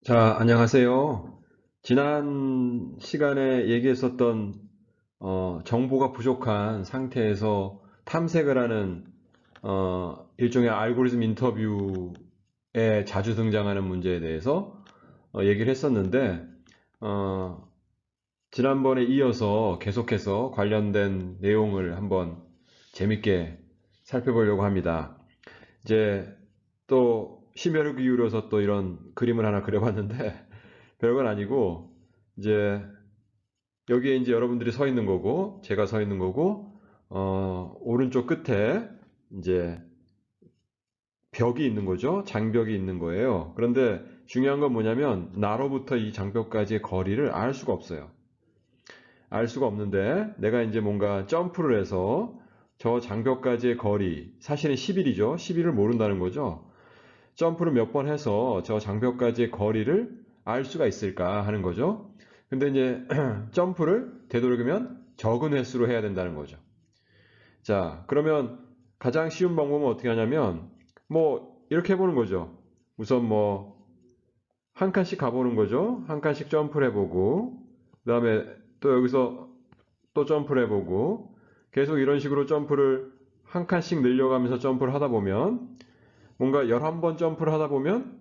자, 안녕하세요. 지난 시간에 얘기했었던 정보가 부족한 상태에서 탐색을 하는 일종의 알고리즘 인터뷰에 자주 등장하는 문제에 대해서 얘기를 했었는데 어, 지난번에 이어서 계속해서 관련된 내용을 한번 재밌게 살펴보려고 합니다. 이제 또 심혈을 기울여서 또 이런 그림을 하나 그려봤는데 별건 아니고 이제 여기에 이제 여러분들이 서 있는 거고 제가 서 있는 거고 오른쪽 끝에 이제 벽이 있는 거죠. 장벽이 있는 거예요. 그런데 중요한 건 뭐냐면 나로부터 이 장벽까지의 거리를 알 수가 없어요. 알 수가 없는데 내가 이제 뭔가 점프를 해서 저 장벽까지의 거리 사실은 10일이죠. 10일을 모른다는 거죠. 점프를 몇 번 해서 저 장벽까지의 거리를 알 수가 있을까 하는 거죠. 근데 이제 점프를 되도록이면 적은 횟수로 해야 된다는 거죠. 자, 그러면 가장 쉬운 방법은 어떻게 하냐면 뭐 이렇게 해보는 거죠. 우선 뭐 한 칸씩 가보는 거죠. 한 칸씩 점프를 해보고 그 다음에 또 여기서 또 점프를 해보고 계속 이런 식으로 점프를 한 칸씩 늘려가면서 점프를 하다 보면 뭔가 11번 점프를 하다 보면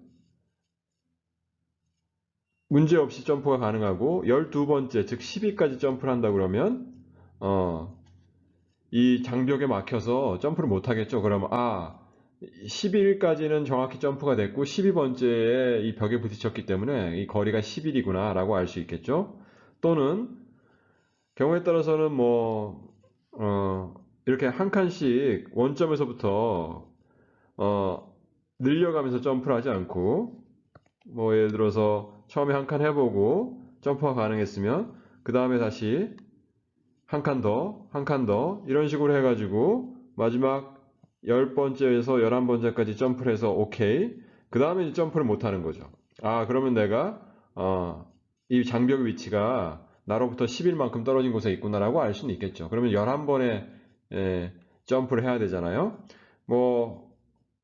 문제없이 점프가 가능하고 12번째 즉 10위까지 점프를 한다 그러면 어, 이 장벽에 막혀서 점프를 못 하겠죠. 그러면 11까지는 정확히 점프가 됐고 12번째에 이 벽에 부딪혔기 때문에 이 거리가 11이구나 라고 알 수 있겠죠. 또는 경우에 따라서는 이렇게 한 칸씩 원점에서부터 늘려가면서 점프를 하지 않고 뭐 예를 들어서 처음에 한 칸 해보고 점프가 가능했으면 그 다음에 다시 한 칸 더, 한 칸 더 이런 식으로 해가지고 마지막 10번째에서 11번째까지 점프를 해서 오케이. 그 다음에 이제 점프를 못하는 거죠. 그러면 내가 이 장벽 위치가 나로부터 10일만큼 떨어진 곳에 있구나라고 알 수는 있겠죠. 그러면 11번에 점프를 해야 되잖아요. 뭐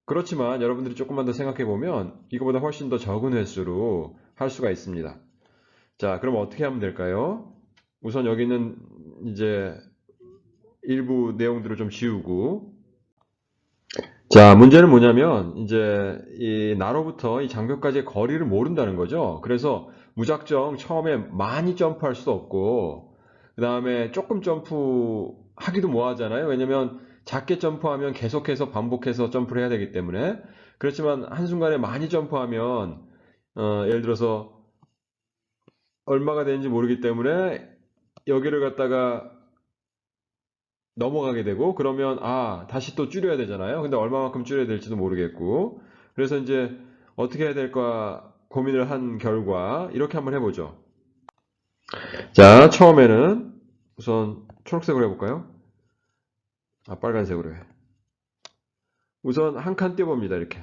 그렇지만 여러분들이 조금만 더 생각해 보면 이거보다 훨씬 더 적은 횟수로 할 수가 있습니다. 자, 그럼 어떻게 하면 될까요? 우선 여기는 이제 일부 내용들을 좀 지우고 자, 문제는 뭐냐면 이제 이 나로부터 이 장벽까지의 거리를 모른다는 거죠. 그래서 무작정 처음에 많이 점프할 수도 없고 그 다음에 조금 점프하기도 뭐하잖아요. 왜냐면 작게 점프하면 계속해서 반복해서 점프를 해야 되기 때문에 그렇지만 한순간에 많이 점프하면 예를 들어서 얼마가 되는지 모르기 때문에 여기를 갖다가 넘어가게 되고 그러면 다시 또 줄여야 되잖아요. 근데 얼마만큼 줄여야 될지도 모르겠고 그래서 이제 어떻게 해야 될까 고민을 한 결과 이렇게 한번 해보죠. 자, 처음에는 우선 초록색으로 해볼까요? 빨간색으로 해. 우선 한 칸 띄워봅니다. 이렇게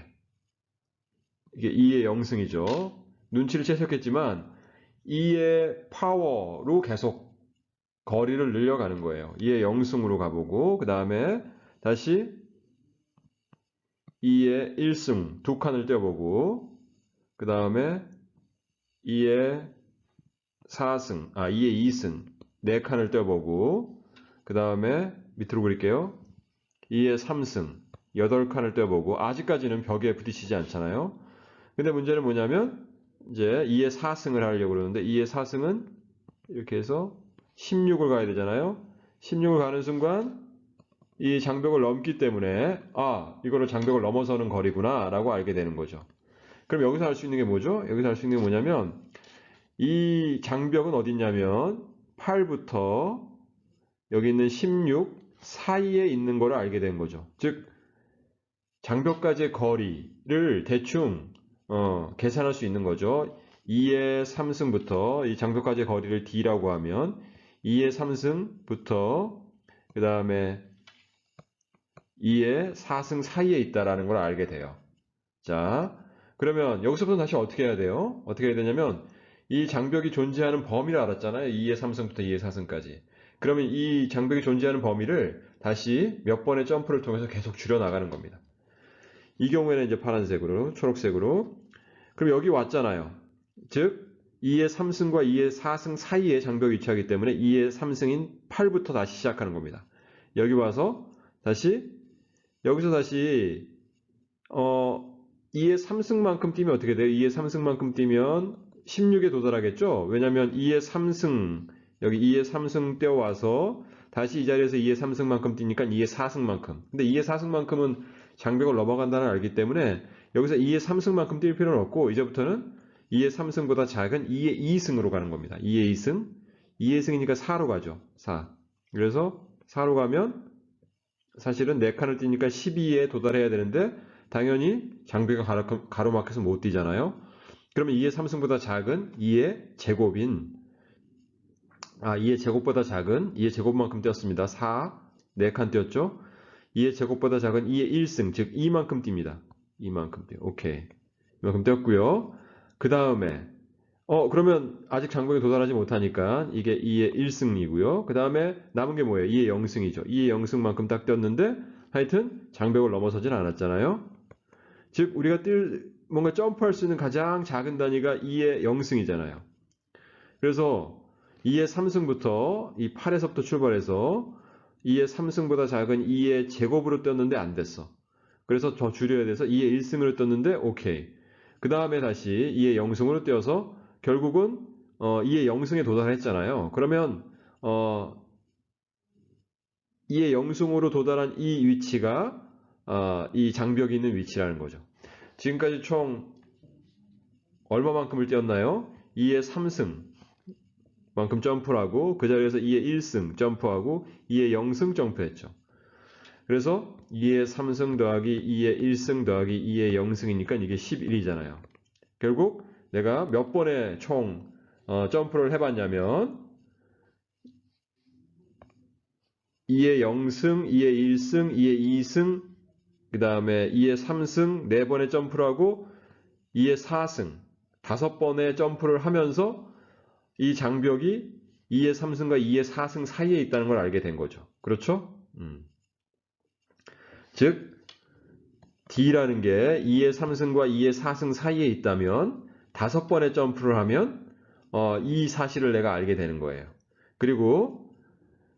이게 2의 영승이죠. 눈치를 채셨겠지만 2의 파워로 계속 거리를 늘려가는 거예요. 2의 영승으로 가보고 그 다음에 다시 2의 1승 두 칸을 떼어보고 그 다음에 2의 4승, 2의 2승 네 칸을 떼어보고 그 다음에 밑으로 그릴게요. 2의 3승 8칸을 떼어보고 아직까지는 벽에 부딪히지 않잖아요. 근데 문제는 뭐냐면 이제 2의 4승을 하려고 그러는데 2의 4승은 이렇게 해서 16을 가야 되잖아요. 16을 가는 순간 이 장벽을 넘기 때문에 이거를 장벽을 넘어서는 거리구나 라고 알게 되는 거죠. 그럼 여기서 알 수 있는 게 뭐죠? 여기서 알 수 있는 게 뭐냐면 이 장벽은 어디 있냐면 8부터 여기 있는 16 사이에 있는 거를 알게 된 거죠. 즉 장벽까지의 거리를 대충 계산할 수 있는 거죠. 2의 3승부터 이 장벽까지의 거리를 D라고 하면 2의 3승부터 그 다음에 2의 4승 사이에 있다라는 걸 알게 돼요. 자, 그러면 여기서부터 다시 어떻게 해야 돼요? 어떻게 해야 되냐면 이 장벽이 존재하는 범위를 알았잖아요. 2의 3승부터 2의 4승까지. 그러면 이 장벽이 존재하는 범위를 다시 몇 번의 점프를 통해서 계속 줄여 나가는 겁니다. 이 경우에는 이제 파란색으로, 초록색으로. 그럼 여기 왔잖아요. 즉 2의 3승과 2의 4승 사이에 장벽이 위치하기 때문에 2의 3승인 8부터 다시 시작하는 겁니다. 여기 와서 여기서 다시 2의 3승만큼 뛰면 어떻게 돼요? 2의 3승만큼 뛰면 16에 도달하겠죠? 왜냐하면 2의 3승, 여기 2의 3승 떼어와서 다시 이 자리에서 2의 3승만큼 뛰니까 2의 4승만큼. 근데 2의 4승만큼은 장벽을 넘어간다는 걸 알기 때문에 여기서 2의 3승만큼 뛸 필요는 없고 이제부터는 2의 3승보다 작은 2의 2승으로 가는 겁니다. 2의 2승, 2의 승이니까 4로 가죠. 4. 그래서 4로 가면 사실은 4칸을 뛰니까 12에 도달해야 되는데 당연히 장벽이 가로막혀서 못 뛰잖아요. 그러면 2의 3승보다 작은 2의 제곱인 2의 제곱보다 작은 2의 제곱만큼 뛰었습니다. 4, 4칸 뛰었죠. 2의 제곱보다 작은 2의 1승, 즉 2만큼 뜁니다. 2만큼 뛰어. 오케이. 이만큼 뛰었고요. 그 다음에 그러면 아직 장벽에 도달하지 못하니까 이게 2의 1승이고요. 그 다음에 남은 게 뭐예요? 2의 0승이죠. 2의 0승만큼 딱 뛰었는데 하여튼 장벽을 넘어서진 않았잖아요. 즉 우리가 뭔가 점프할 수 있는 가장 작은 단위가 2의 0승이잖아요. 그래서 2의 3승부터 이 8에서부터 출발해서 2의 3승보다 작은 2의 제곱으로 떴는데 안 됐어. 그래서 더 줄여야 돼서 2의 1승으로 떴는데 오케이. 그 다음에 다시 2의 0승으로 떼어서 결국은 2의 0승에 도달했잖아요. 그러면 2의 0승으로 도달한 이 위치가 이 장벽이 있는 위치라는 거죠. 지금까지 총 얼마만큼을 띄었나요? 2의 3승만큼 점프를 하고 그 자리에서 2의 1승 점프하고 2의 0승 점프했죠. 그래서 2의 3승 더하기 2의 1승 더하기 2의 0승이니까 이게 11이잖아요. 결국 내가 몇 번의 총 점프를 해봤냐면 2의 0승, 2의 1승, 2의 2승, 그 다음에 2의 3승 4번의 점프를 하고 2의 4승 5번의 점프를 하면서 이 장벽이 2의 3승과 2의 4승 사이에 있다는 걸 알게 된 거죠. 그렇죠? 즉 D라는 게 2의 3승과 2의 4승 사이에 있다면 5번의 점프를 하면 이 사실을 내가 알게 되는 거예요. 그리고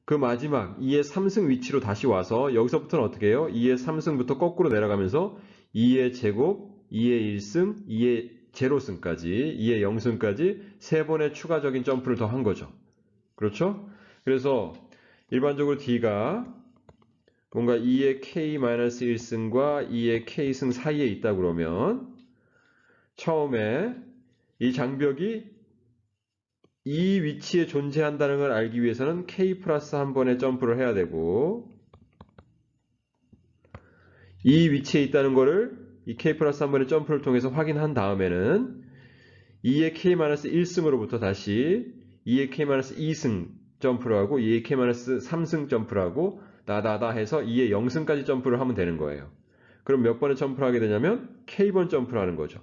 그 마지막 2의 3승 위치로 다시 와서 여기서부터는 어떻게 해요? 2의 3승부터 거꾸로 내려가면서 2의 제곱, 2의 1승, 2의 제로승까지, 2의 0승까지 3번의 추가적인 점프를 더 한 거죠. 그렇죠? 그래서 일반적으로 D가 뭔가 2의 K-1승과 2의 K승 사이에 있다 그러면 처음에 이 장벽이 이 위치에 존재한다는 걸 알기 위해서는 K 플러스 한 번의 점프를 해야 되고 이 위치에 있다는 거를 이 K 플러스 한 번의 점프를 통해서 확인한 다음에는 2의 K-1승으로부터 다시 2의 K-2승 점프를 하고 2의 K-3승 점프를 하고 나다다 해서 2의 0승까지 점프를 하면 되는 거예요. 그럼 몇 번의 점프를 하게 되냐면 K번 점프를 하는 거죠.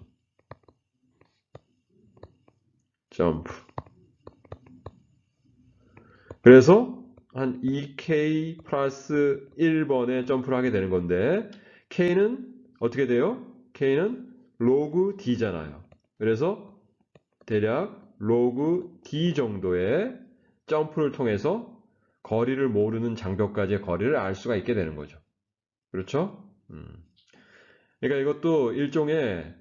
점프. 그래서 한 2K 플러스 1번의 점프를 하게 되는 건데 K는 어떻게 돼요? K는 로그 D잖아요. 그래서 대략 로그 D 정도의 점프를 통해서 거리를 모르는 장벽까지의 거리를 알 수가 있게 되는 거죠. 그렇죠? 그러니까 이것도 일종의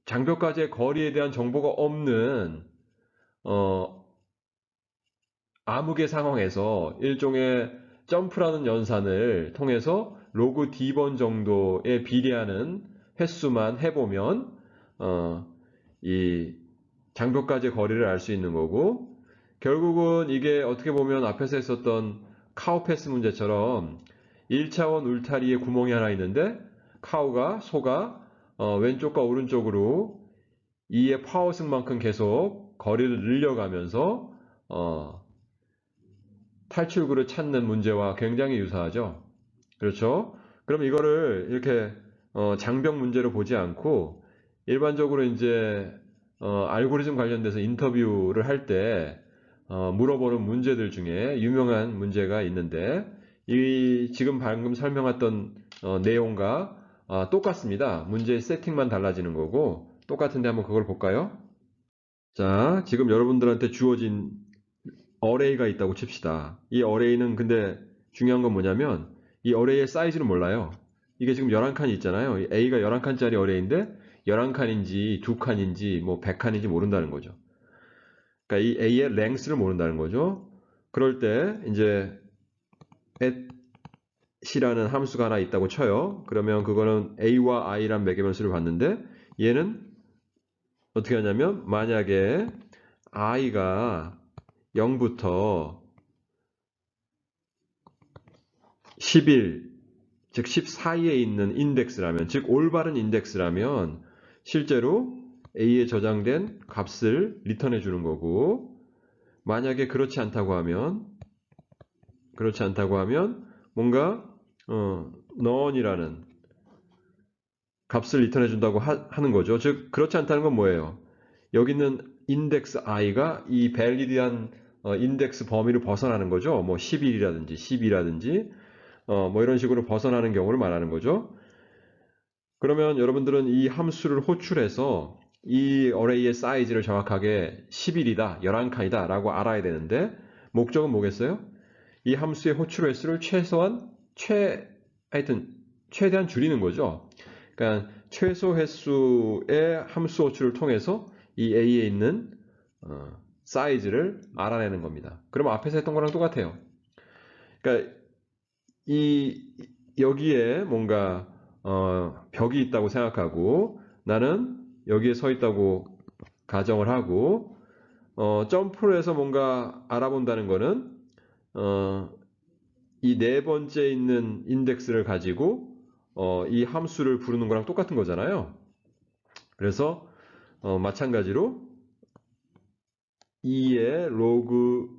장벽까지의 거리에 대한 정보가 없는 암흑의 상황에서 일종의 점프라는 연산을 통해서 로그 D번 정도에 비례하는 횟수만 해보면 이 장벽까지의 거리를 알 수 있는 거고 결국은 이게 어떻게 보면 앞에서 했었던 카우패스 문제처럼 1차원 울타리에 구멍이 하나 있는데 소가 왼쪽과 오른쪽으로 2의 파워승만큼 계속 거리를 늘려가면서 탈출구를 찾는 문제와 굉장히 유사하죠. 그렇죠? 그럼 이거를 이렇게 장벽 문제로 보지 않고 일반적으로 이제 알고리즘 관련돼서 인터뷰를 할 때 물어보는 문제들 중에 유명한 문제가 있는데 이 지금 방금 설명했던 내용과 똑같습니다. 문제의 세팅만 달라지는 거고 똑같은데 한번 그걸 볼까요? 자, 지금 여러분들한테 주어진 어레이가 있다고 칩시다. 이 어레이는 근데 중요한 건 뭐냐면 이 어레이의 사이즈를 몰라요. 이게 지금 11칸이 있잖아요. A가 11칸짜리 어레이인데 11칸인지 2칸인지 뭐 100칸인지 모른다는 거죠. 그러니까 이 A의 랭스를 모른다는 거죠. 그럴 때 이제 at이라는 함수가 하나 있다고 쳐요. 그러면 그거는 A와 I란 매개변수를 받는데 얘는 어떻게 하냐면 만약에 I가 0부터 11, 즉 10 사이에 있는 인덱스라면, 즉 올바른 인덱스라면 실제로 A에 저장된 값을 리턴해 주는 거고, 만약에 그렇지 않다고 하면 뭔가 none이라는 값을 리턴해 준다고 하는 거죠. 즉 그렇지 않다는 건 뭐예요? 여기 있는 인덱스 i가 이 밸리드한 인덱스 범위를 벗어나는 거죠. 뭐 11이라든지 12라든지 뭐 이런 식으로 벗어나는 경우를 말하는 거죠. 그러면 여러분들은 이 함수를 호출해서 이 어레이의 사이즈를 정확하게 11이다, 11칸이다 라고 알아야 되는데 목적은 뭐겠어요? 이 함수의 호출 횟수를 하여튼 최대한 줄이는 거죠. 그러니까 최소 횟수의 함수 호출을 통해서 이 A에 있는 사이즈를 알아내는 겁니다. 그러면 앞에서 했던 거랑 똑같아요. 그러니까 여기에 뭔가 벽이 있다고 생각하고 나는 여기에 서 있다고 가정을 하고 점프를 해서 뭔가 알아본다는 거는 이 네 번째 있는 인덱스를 가지고 이 함수를 부르는 거랑 똑같은 거잖아요. 그래서 마찬가지로 2의 로그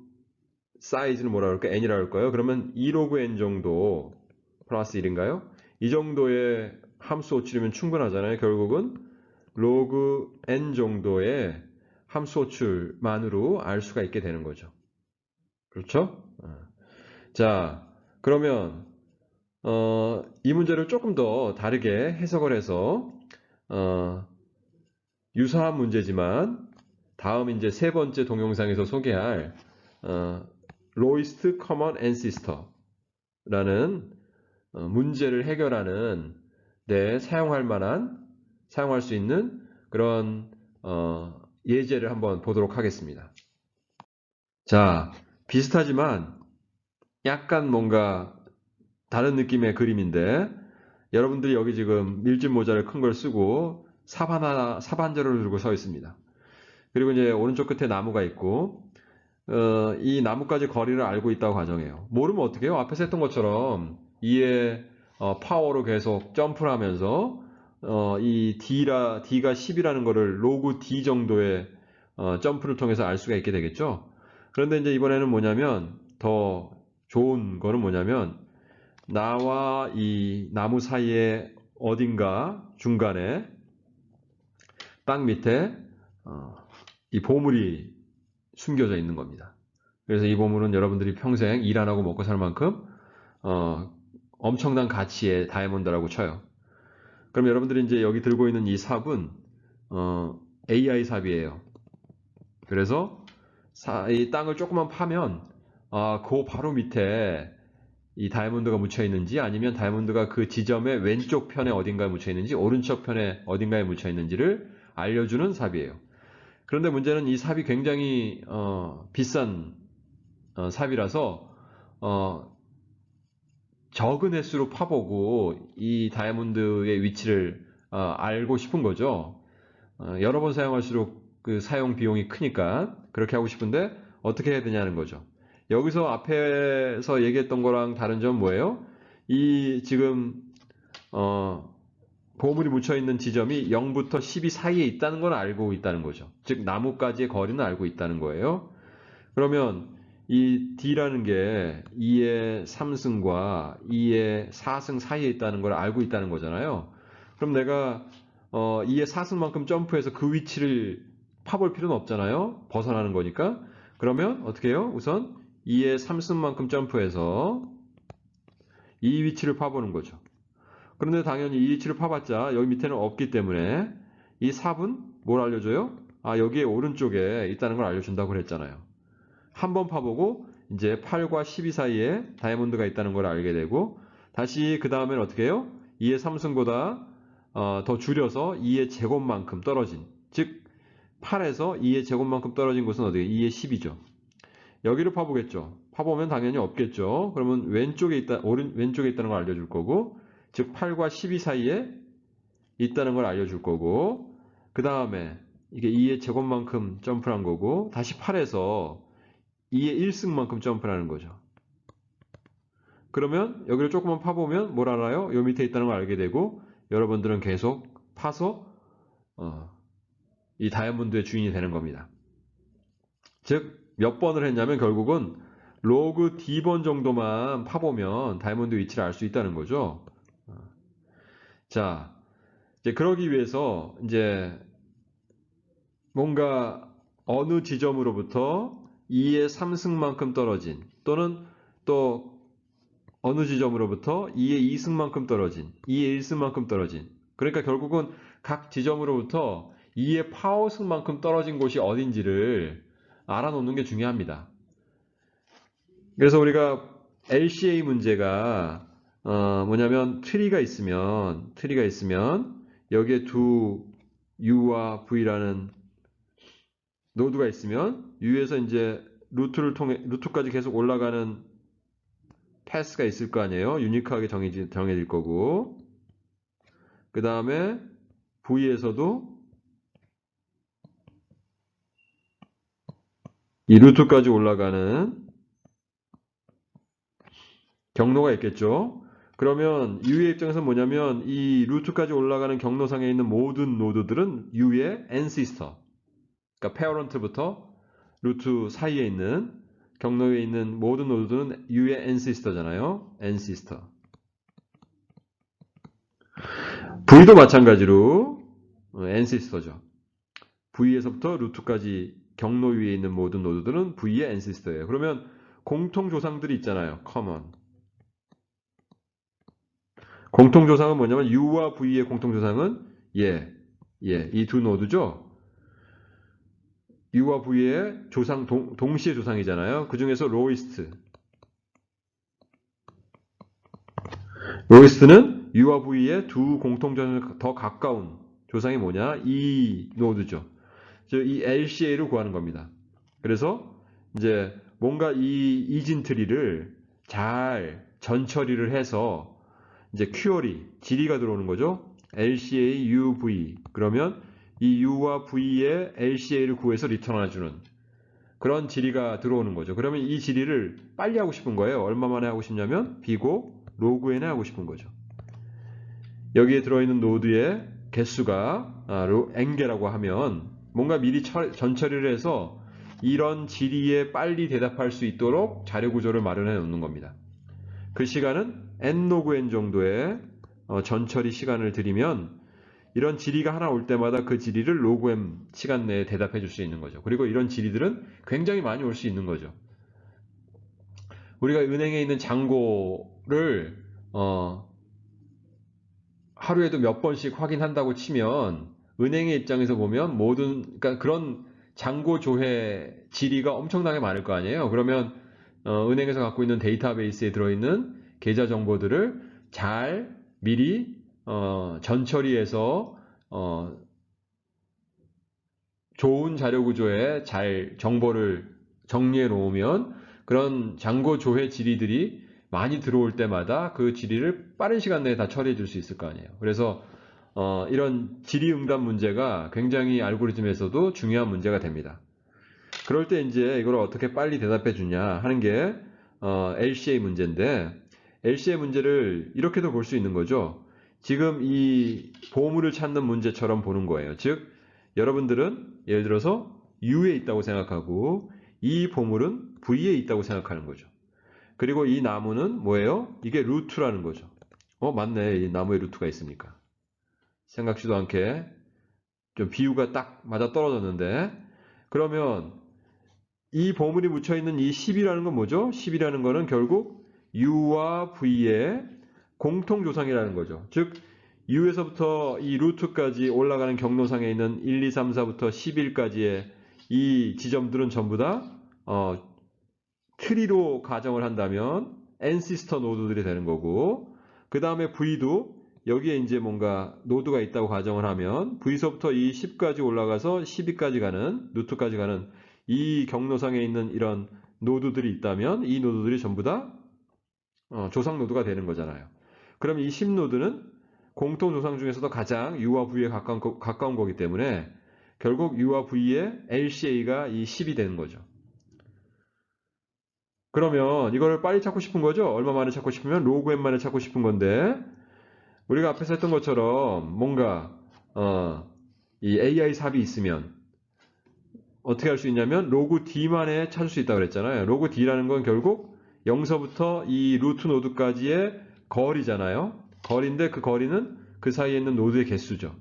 사이즈는 뭐라 그럴까? n이라 할까요? 그러면 2 로그 n 정도 플러스 1인가요? 이 정도의 함수 호출이면 충분하잖아요. 결국은 로그 n 정도의 함수 호출만으로 알 수가 있게 되는 거죠. 그렇죠? 자, 그러면 이 문제를 조금 더 다르게 해석을 해서 유사한 문제지만 다음 이제 세 번째 동영상에서 소개할 lowest common ancestor라는 문제를 해결하는 데 사용할 수 있는 그런 예제를 한번 보도록 하겠습니다. 자, 비슷하지만 약간 뭔가 다른 느낌의 그림인데 여러분들이 여기 지금 밀짚 모자를 큰 걸 쓰고 사반자를 들고 서 있습니다. 그리고 이제 오른쪽 끝에 나무가 있고 이 나무까지 거리를 알고 있다고 가정해요. 모르면 어떻게 해요? 앞에서 했던 것처럼 이의 파워로 계속 점프를 하면서 이 D가 10이라는 거를 로그 D 정도의 점프를 통해서 알 수가 있게 되겠죠. 그런데 이제 이번에는 뭐냐면 더 좋은 거는 뭐냐면 나와 이 나무 사이에 어딘가 중간에 땅 밑에 이 보물이 숨겨져 있는 겁니다. 그래서 이 보물은 여러분들이 평생 일 안 하고 먹고 살 만큼 엄청난 가치의 다이아몬드라고 쳐요. 그럼 여러분들이 이제 여기 들고 있는 이 삽은 AI 삽이에요. 그래서 이 땅을 조금만 파면 그 바로 밑에 이 다이아몬드가 묻혀 있는지 아니면 다이아몬드가 그 지점의 왼쪽 편에 어딘가에 묻혀 있는지 오른쪽 편에 어딘가에 묻혀 있는지를 알려주는 삽이에요. 그런데 문제는 이 삽이 굉장히 비싼 삽이라서 적은 횟수로 파보고 이 다이아몬드의 위치를 알고 싶은 거죠. 여러 번 사용할수록 그 사용 비용이 크니까 그렇게 하고 싶은데 어떻게 해야 되냐는 거죠. 여기서 앞에서 얘기했던 거랑 다른 점은 뭐예요? 이 지금 보물이 묻혀 있는 지점이 0부터 12 사이에 있다는 걸 알고 있다는 거죠. 즉 나무까지의 거리는 알고 있다는 거예요. 그러면 이 D라는 게 2의 3승과 2의 4승 사이에 있다는 걸 알고 있다는 거잖아요. 그럼 내가 2의 4승만큼 점프해서 그 위치를 파볼 필요는 없잖아요. 벗어나는 거니까. 그러면 어떻게 해요? 우선 2의 3승만큼 점프해서 이 위치를 파보는 거죠. 그런데 당연히 이 위치를 파봤자 여기 밑에는 없기 때문에 이 4분 뭘 알려줘요? 아, 여기에 오른쪽에 있다는 걸 알려준다고 그랬잖아요. 한번 파보고 이제 8과 12 사이에 다이아몬드가 있다는 걸 알게 되고, 다시 그 다음에는 어떻게 해요? 2의 3승보다 더 줄여서 2의 제곱만큼 떨어진, 즉 8에서 2의 제곱만큼 떨어진 곳은 어디예요? 2의 10이죠. 여기를 파보겠죠. 파보면 당연히 없겠죠. 그러면 왼쪽에 있다는 걸 알려줄 거고, 즉 8과 12 사이에 있다는 걸 알려줄 거고, 그 다음에 이게 2의 제곱만큼 점프를 한 거고, 다시 8에서 2의 1승만큼 점프를 하는 거죠. 그러면 여기를 조금만 파보면 뭘 알아요? 요 밑에 있다는 걸 알게 되고, 여러분들은 계속 파서 이 다이아몬드의 주인이 되는 겁니다. 즉 몇 번을 했냐면 결국은 로그 D번 정도만 파보면 다이아몬드 위치를 알 수 있다는 거죠. 자, 이제 그러기 위해서 이제 뭔가 어느 지점으로부터 2의 3승만큼 떨어진, 또는 또 어느 지점으로부터 2의 2승만큼 떨어진, 2의 1승만큼 떨어진, 그러니까 결국은 각 지점으로부터 2의 파워승만큼 떨어진 곳이 어딘지를 알아놓는 게 중요합니다. 그래서 우리가 LCA 문제가 뭐냐면 트리가 있으면 여기에 두 U와 V라는 노드가 있으면 U에서 이제 루트까지 계속 올라가는 패스가 있을 거 아니에요. 유니크하게 정해질 거고, 그 다음에 V에서도 이 루트까지 올라가는 경로가 있겠죠. 그러면 U의 입장에서 뭐냐면 이 루트까지 올라가는 경로상에 있는 모든 노드들은 U의 ancestor, 그러니까 페어런트부터 루트 사이에 있는 경로에 있는 모든 노드들은 U의 ancestor잖아요. ancestor. V도 마찬가지로 ancestor죠. V에서부터 루트까지 경로 위에 있는 모든 노드들은 V의 ancestor예요. 그러면 공통 조상들이 있잖아요. common. 공통 조상은 뭐냐면 U와 V의 공통 조상은 이 두 노드죠. U와 V의 조상 동시에 조상이잖아요. 그 중에서 로이스트는 U와 V의 두 공통 조상에 더 가까운 조상이 뭐냐? 이 노드죠. 즉 이 LCA를 구하는 겁니다. 그래서 이제 뭔가 이 이진 트리를 잘 전처리를 해서 이제 큐어리, 지리가 들어오는 거죠. LCA, UV. 그러면 이 U와 V의 LCA를 구해서 리턴해주는 그런 지리가 들어오는 거죠. 그러면 이 지리를 빨리 하고 싶은 거예요. 얼마 만에 하고 싶냐면 비고 로그 n에 하고 싶은 거죠. 여기에 들어있는 노드의 개수가 n개라고 하면 뭔가 미리 전처리를 해서 이런 지리에 빨리 대답할 수 있도록 자료 구조를 마련해 놓는 겁니다. 그 시간은 n 로그 n 정도의 전처리 시간을 들이면 이런 지리가 하나 올 때마다 그 지리를 로그 m 시간 내에 대답해 줄 수 있는 거죠. 그리고 이런 지리들은 굉장히 많이 올 수 있는 거죠. 우리가 은행에 있는 잔고를 하루에도 몇 번씩 확인한다고 치면 은행의 입장에서 보면 그러니까 그런 잔고 조회 지리가 엄청나게 많을 거 아니에요. 그러면 은행에서 갖고 있는 데이터베이스에 들어있는 계좌 정보들을 잘 미리 전처리해서 좋은 자료 구조에 잘 정보를 정리해 놓으면 그런 잔고 조회 지리들이 많이 들어올 때마다 그 지리를 빠른 시간 내에 다 처리해 줄 수 있을 거 아니에요. 그래서 이런 지리 응답 문제가 굉장히 알고리즘에서도 중요한 문제가 됩니다. 그럴 때 이제 이걸 어떻게 빨리 대답해 주냐 하는 게 LCA 문제인데, LCA 문제를 이렇게도 볼 수 있는 거죠. 지금 이 보물을 찾는 문제처럼 보는 거예요. 즉 여러분들은 예를 들어서 U에 있다고 생각하고 이 보물은 V에 있다고 생각하는 거죠. 그리고 이 나무는 뭐예요? 이게 루트라는 거죠. 맞네. 이 나무에 루트가 있으니까. 생각지도 않게 좀 비유가 딱 맞아 떨어졌는데, 그러면 이 보물이 묻혀있는 이 10이라는 건 뭐죠? 10이라는 거는 결국 U와 V의 공통 조상이라는 거죠. 즉 U에서부터 이 루트까지 올라가는 경로상에 있는 1, 2, 3, 4부터 11까지의 이 지점들은 전부 다 트리로 가정을 한다면 N시스터 노드들이 되는 거고, 그 다음에 V도 여기에 이제 뭔가 노드가 있다고 가정을 하면 V서부터 이 10까지 올라가서 12까지 가는, 루트까지 가는 이 경로상에 있는 이런 노드들이 있다면 이 노드들이 전부 다 조상 노드가 되는 거잖아요. 그럼 이 10노드는 공통 조상 중에서도 가장 U와 V에 가까운 거기 때문에 결국 U와 V의 LCA가 이 10이 되는 거죠. 그러면 이걸 빨리 찾고 싶은 거죠? 얼마 만에 찾고 싶으면 로그 n 만에 찾고 싶은 건데, 우리가 앞에서 했던 것처럼 뭔가 이 AI 삽이 있으면 어떻게 할 수 있냐면 로그 D만에 찾을 수 있다고 그랬잖아요. 로그 D라는 건 결국 0서부터 이 루트 노드까지의 거리잖아요. 거리인데 그 거리는 그 사이에 있는 노드의 개수죠.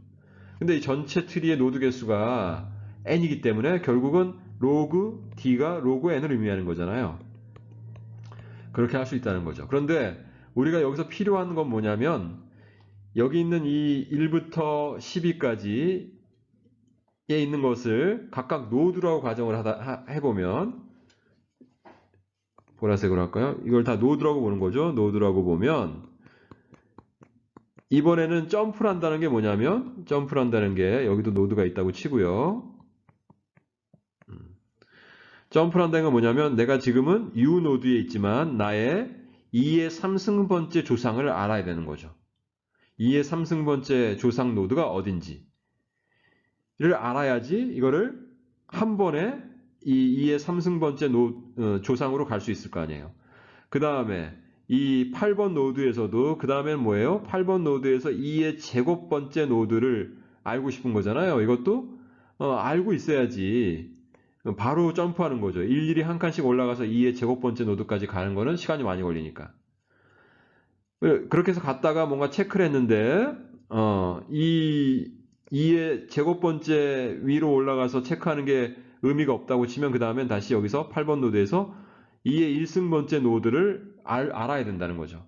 근데 이 전체 트리의 노드 개수가 n이기 때문에 결국은 로그 D가 로그 n을 의미하는 거잖아요. 그렇게 할 수 있다는 거죠. 그런데 우리가 여기서 필요한 건 뭐냐면 여기 있는 이 1부터 12까지에 있는 것을 각각 노드라고 가정을 해보면, 보라색으로 할까요? 이걸 다 노드라고 보는 거죠. 노드라고 보면 이번에는 점프를 한다는 게 뭐냐면, 점프를 한다는 게 여기도 노드가 있다고 치고요. 점프를 한다는 건 뭐냐면 내가 지금은 U 노드에 있지만 나의 2의 3승번째 조상을 알아야 되는 거죠. 2의 3승번째 조상 노드가 어딘지를 알아야지 이거를 한 번에 이 2의 3승번째 조상으로 갈 수 있을 거 아니에요. 그 다음에 이 8번 노드에서도 그 다음엔 뭐예요? 8번 노드에서 2의 제곱번째 노드를 알고 싶은 거잖아요. 이것도 알고 있어야지 바로 점프하는 거죠. 일일이 한 칸씩 올라가서 2의 제곱번째 노드까지 가는 거는 시간이 많이 걸리니까. 그렇게 해서 갔다가 뭔가 체크를 했는데 이 2의 제곱번째 위로 올라가서 체크하는 게 의미가 없다고 치면 그 다음엔 다시 여기서 8번 노드에서 2의 1승번째 노드를 알아야 된다는 거죠.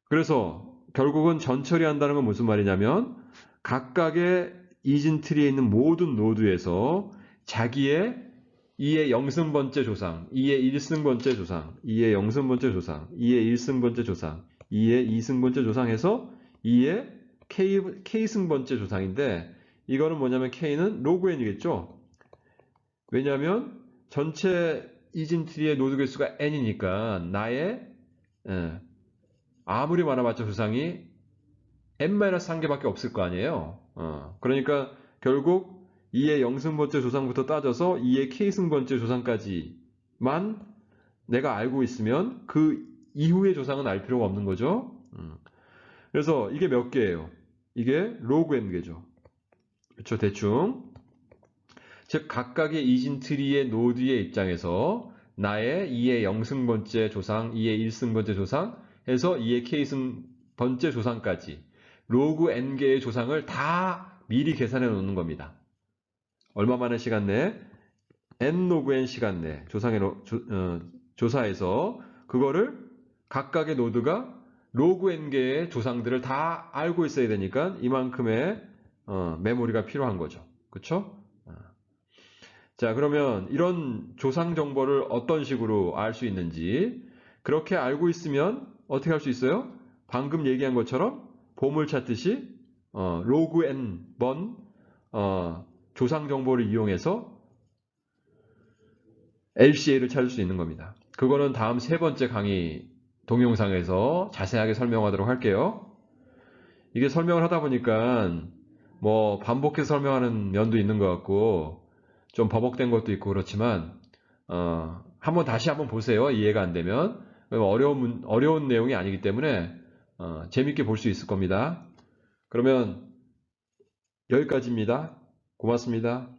그래서 결국은 전처리 한다는 건 무슨 말이냐면 각각의 이진 트리에 있는 모든 노드에서 자기의 2의 0승번째 조상, 2의 1승번째 조상, 2의 0승번째 조상, 2의 1승번째 조상, 2의 2승번째 조상해서 2의 K승번째 조상인데, 이거는 뭐냐면 K는 로그 n이겠죠. 왜냐하면 전체 이진 트리의 노드 개수가 n이니까 나의 아무리 많아봤자 조상이 n-1개밖에 없을 거 아니에요. 그러니까 결국 2의 0승번째 조상부터 따져서 2의 K승번째 조상까지만 내가 알고 있으면 그 이후의 조상은 알 필요가 없는 거죠. 그래서 이게 몇 개예요? 이게 로그 n개죠. 그렇죠, 대충. 즉 각각의 이진 트리의 노드의 입장에서 나의 2의 0승번째 조상, 2의 1승번째 조상 해서 2의 K승번째 조상까지 로그 n개의 조상을 다 미리 계산해 놓는 겁니다. 얼마만의 시간 내에? n 로그 n 시간 내 조사해서 그거를 각각의 노드가 로그 n개의 조상들을 다 알고 있어야 되니까 이만큼의 메모리가 필요한 거죠. 그렇죠? 자, 그러면 이런 조상 정보를 어떤 식으로 알 수 있는지, 그렇게 알고 있으면 어떻게 할 수 있어요? 방금 얘기한 것처럼 보물 찾듯이 로그 n 번 조상 정보를 이용해서 LCA를 찾을 수 있는 겁니다. 그거는 다음 세 번째 강의 동영상에서 자세하게 설명하도록 할게요. 이게 설명을 하다 보니까 뭐 반복해서 설명하는 면도 있는 것 같고 좀 버벅된 것도 있고 그렇지만 다시 한번 보세요. 이해가 안 되면. 어려운 내용이 아니기 때문에 재밌게 볼 수 있을 겁니다. 그러면 여기까지입니다. 고맙습니다.